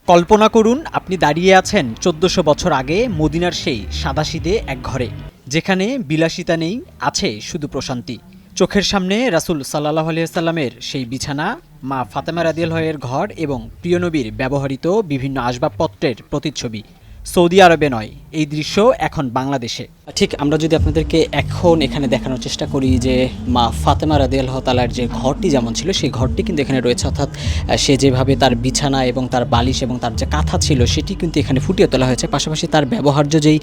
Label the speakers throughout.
Speaker 1: কল্পনা করুন আপনি দাঁড়িয়ে আছেন ১৪০০ বছর আগে মদিনার সেই সাদাসিধে এক ঘরে, যেখানে বিলাসিতা নেই, আছে শুধু প্রশান্তি। চোখের সামনে রাসূল সাল্লাল্লাহু আলাইহি ওয়াসাল্লামের সেই বিছানা, মা ফাতেমা রাদিয়াল্লাহু আনহার ঘর এবং প্রিয় নবীর ব্যবহৃত বিভিন্ন আসবাবপত্রের প্রতিচ্ছবি। সৌদি আরবে নয়, এই দৃশ্য এখন বাংলাদেশে। ঠিক আমরা যদি আপনাদেরকে এখন এখানে দেখানোর চেষ্টা করি যে মা ফাতেমা রাদিয়াল্লাহু তাআলার যে ঘরটি যেমন ছিল সেই ঘরটি কিন্তু এখানে রয়েছে, অর্থাৎ সে যেভাবে তার বিছানা এবং তার বালিশ এবং তার যে কাঁথা ছিল সেটি কিন্তু এখানে ফুটিয়ে তোলা হয়েছে। পাশাপাশি তার ব্যবহার্য যেই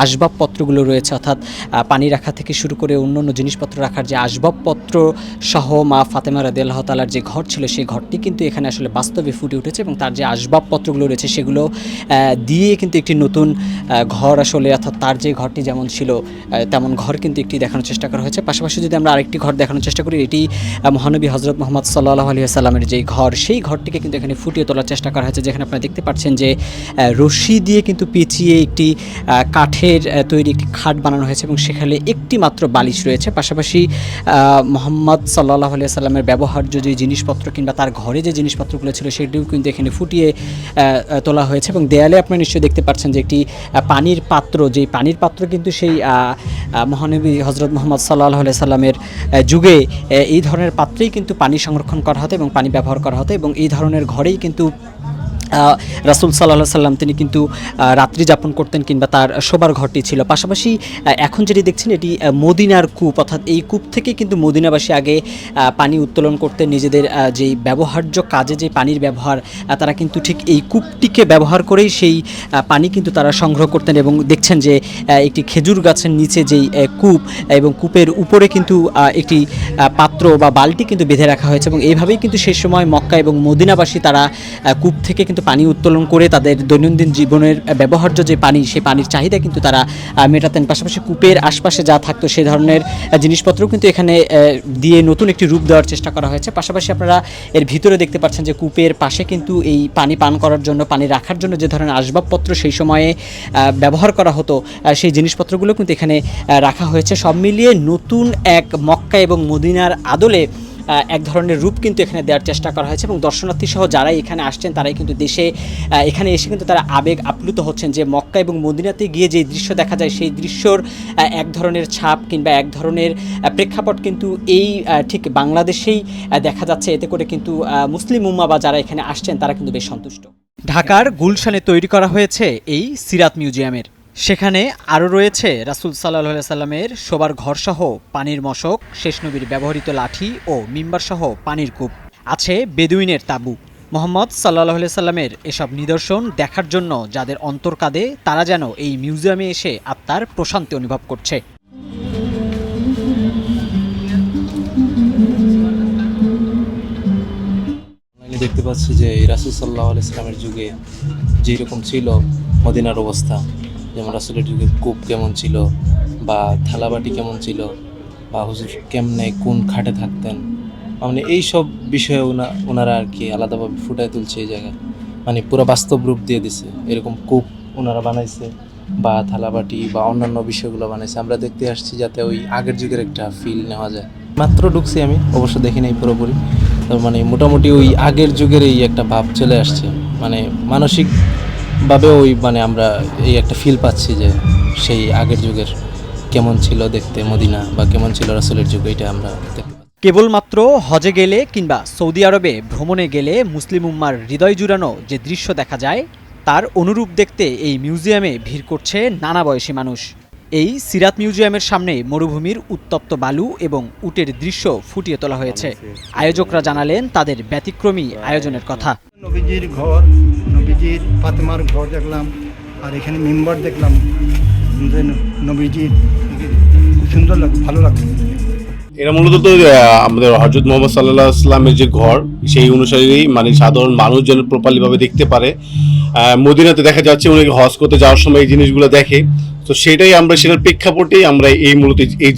Speaker 1: আসবাবপত্রগুলো রয়েছে, অর্থাৎ পানি রাখা থেকে শুরু করে অন্য জিনিসপত্র রাখার যে আসবাবপত্র সহ মা ফাতেমা রাদিয়াল্লাহু তাআলার যে ঘর ছিল সেই ঘরটি কিন্তু এখানে আসলে বাস্তবে ফুটে উঠেছে এবং তার যে আসবাবপত্রগুলো রয়েছে সেগুলো দিয়ে কিন্তু একটি নতুন ঘর আসলে, অর্থাৎ তার যে ঘরটি যেমন ছিল তেমন ঘর কিন্তু একটি দেখানোর চেষ্টা করা হয়েছে। পাশাপাশি যদি আমরা আরেকটি ঘর দেখানোর চেষ্টা করি, এটি মহানবী হযরত মুহাম্মদ সাল্লাল্লাহু আলাইহি ওয়াসাল্লামের যেই ঘর, সেই ঘরটিকে কিন্তু এখানে ফুটিয়ে তোলার চেষ্টা করা হয়েছে, যেখানে আপনারা দেখতে পাচ্ছেন যে রশি দিয়ে কিন্তু পেঁচিয়ে একটি কাঠের তৈরি একটি খাট বানানো হয়েছে এবং সেখানে একটি মাত্র বালিশ রয়েছে। পাশাপাশি মুহাম্মদ সাল্লাল্লাহু আলাইহি ওয়াসাল্লামের ব্যবহার্য যে জিনিসপত্র কিংবা তার ঘরে যে জিনিসপত্রগুলো ছিল সেটিও কিন্তু এখানে ফুটিয়ে তোলা হয়েছে এবং দেয়ালে আপনারা নিশ্চয়ই দেখতে পাচ্ছেন যে একটি পানির পাত্র, যেই পানির পাত্র কিন্তু সেই মহানবী হযরত মুহাম্মদ সাল্লাল্লাহু আলাইহি সাল্লামের যুগে এই ধরনের পাত্রেই কিন্তু পানি সংরক্ষণ করা হতো এবং পানি ব্যবহার করা হতো এবং এই ধরনের ঘরেই কিন্তু রাসূল সাল্লাল্লাহু আলাইহি সাল্লাম তিনি কিন্তু রাত্রি যাপন করতেন কিংবা তার শোবার ঘরটি ছিল। পাশাপাশি এখন যেটি দেখছেন এটি মদিনার কূপ, অর্থাৎ এই কূপ থেকে কিন্তু মদিনাবাসী আগে পানি উত্তোলন করতেন নিজেদের যেই ব্যবহার্য কাজে যে পানির ব্যবহার, তারা কিন্তু ঠিক এই কূপটিকে ব্যবহার করেই সেই পানি কিন্তু তারা সংগ্রহ করতেন এবং দেখছেন যে একটি খেজুর গাছের নিচে যেই কূপ এবং কূপের উপরে কিন্তু একটি পাত্র বা বালতি কিন্তু বেঁধে রাখা হয়েছে এবং এইভাবেই কিন্তু সেই সময় মক্কা এবং মদিনাবাসী তারা কূপ থেকে কিন্তু পানি উত্তোলন করে তাদের দৈনন্দিন জীবনের ব্যবহার্য যে পানি, সেই পানির চাহিদা কিন্তু তারা মেটাতেন। পাশাপাশি কূপের আশপাশে যা থাকতো সেই ধরনের জিনিসপত্রও কিন্তু এখানে দিয়ে নতুন একটি রূপ দেওয়ার চেষ্টা করা হয়েছে। পাশাপাশি আপনারা এর ভিতরে দেখতে পাচ্ছেন যে কূপের পাশে কিন্তু এই পানি পান করার জন্য, পানি রাখার জন্য যে ধরনের আসবাবপত্র সেই সময়ে ব্যবহার করা হতো সেই জিনিসপত্রগুলো কিন্তু এখানে রাখা হয়েছে। সব মিলিয়ে নতুন এক মক্কা এবং মদিনার আদলে এক ধরনের রূপ কিন্তু এখানে দেওয়ার চেষ্টা করা হয়েছে এবং দর্শনার্থী সহ যারাই এখানে আসছেন তারাই কিন্তু এখানে এসে কিন্তু তারা আবেগ আপ্লুত হচ্ছেন যে মক্কা এবং মদিনাতে গিয়ে যে দৃশ্য দেখা যায় সেই দৃশ্যর এক ধরনের ছাপ কিংবা এক ধরনের প্রেক্ষাপট কিন্তু এই ঠিক বাংলাদেশেই দেখা যাচ্ছে। এতে করে কিন্তু মুসলিম উম্মাহ বা যারা এখানে আসছেন তারা কিন্তু বেশ সন্তুষ্ট। ঢাকার গুলশানে তৈরি করা হয়েছে এই সিরাত মিউজিয়ামের, সেখানে আরও রয়েছে রাসূল সাল্লাল্লাহু আলাইহি সাল্লামের শোবার ঘরসহ পানির মশক, শেষ নবীর ব্যবহৃত লাঠি ও মিম্বারসহ পানির কূপ, আছে বেদুইনের তাঁবু। মুহাম্মদ সাল্লাল্লাহু আলাইহি সাল্লামের এসব নিদর্শন দেখার জন্য যাদের অন্তর কাঁদে তারা যেন এই মিউজিয়ামে এসে আত্মার প্রশান্তি অনুভব করছে।
Speaker 2: দেখতে পাচ্ছি যে রাসূল সাল্লাল্লাহু আলাইহি সাল্লামের যুগে যেই রকম ছিল মদিনার অবস্থা, যেমন রাসূলের যুগে কূপ কেমন ছিল বা থালাবাটি কেমন ছিল বা হুজুর কেমনে কোন খাটে থাকতেন, মানে এই সব বিষয়ে ওনারা আর কি আলাদাভাবে ফুটায় তুলছে এই জায়গায়, মানে পুরো বাস্তব রূপ দিয়ে দিছে। এরকম কূপ ওনারা বানাইছে বা থালাবাটি বা অন্যান্য বিষয়গুলো বানাইছে। আমরা দেখতে আসছি যাতে ওই আগের যুগের একটা ফিল নেওয়া যায়। মাত্র ঢুকছি আমি, অবশ্য দেখি নাই পুরোপুরি, মানে মোটামুটি ওই আগের যুগের এই একটা ভাব চলে আসছে, মানে মানসিকভাবে ওই মানে আমরা এই একটা ফিল পাচ্ছি যে সেই আগের যুগের কেমন ছিল দেখতে মদিনা বা কেমন ছিল রাসূলের যুগ, এটা আমরা দেখতে পাচ্ছি।
Speaker 1: কেবলমাত্র হজে গেলে কিংবা সৌদি আরবে ভ্রমণে গেলে মুসলিম উম্মার হৃদয় জুড়ানো যে দৃশ্য দেখা যায় তার অনুরূপ দেখতে এই মিউজিয়ামে ভিড় করছে নানা বয়সী মানুষ। এই সিরাত মিউজিয়ামের সামনে মরুভূমির উত্তপ্ত বালু এবং উটের দৃশ্য ফুটিয়ে তোলা হয়েছে। আয়োজকরা জানালেন তাদের ব্যতিক্রমী আয়োজনের কথা।
Speaker 3: নবীজির ঘর, নবীজির ফাতেমার ঘর দেখলাম, আর এখানে মেম্বার দেখলাম নবীজির, খুব সুন্দর লাগলো, ভালো লাগলো।
Speaker 4: এরা মূলত তো আমাদের হযরত মুহাম্মদ সাল্লাল্লাহু আলাইহি ওয়াসাল্লামের যে ঘর সেই অনুসারেই, মানে সাধারণ মানুষ যেন প্রপারলি ভাবে দেখতে পারে। মদিনাতে দেখা যাচ্ছে অনেকে হজ করতে যাওয়ার সময় এই জিনিসগুলো দেখে, তো সেটাই আমরা সেটার প্রেক্ষাপটেই আমরা এই মূলত এই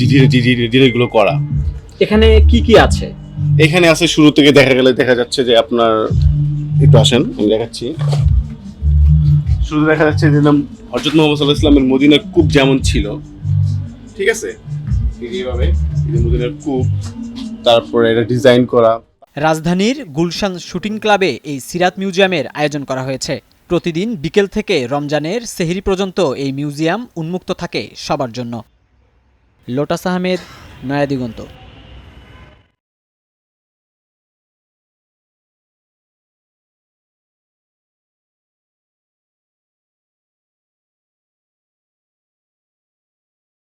Speaker 4: জিনিসগুলো করা।
Speaker 1: এখানে কি কি আছে?
Speaker 4: এখানে আছে শুরু থেকে দেখা যাচ্ছে যে আপনার একটু আসেন আমি দেখাচ্ছি। শুরু দেখা যাচ্ছে যে হযরত মুহাম্মদ সাল্লাল্লাহু আলাইহি ওয়াসাল্লামের মদিনার কূপ যেমন ছিল, ঠিক আছে, এইভাবে মদিনার কূপ, তারপরে এটা ডিজাইন করা।
Speaker 1: রাজধানীর গুলশান শুটিং ক্লাবে এই সিরাত মিউজিয়ামের আয়োজন করা হয়েছে। প্রতিদিন বিকেল থেকে রমজানের সেহরি পর্যন্ত এই মিউজিয়াম উন্মুক্ত থাকে সবার জন্য। লোটাস আহমেদ, নয়াদিগন্ত।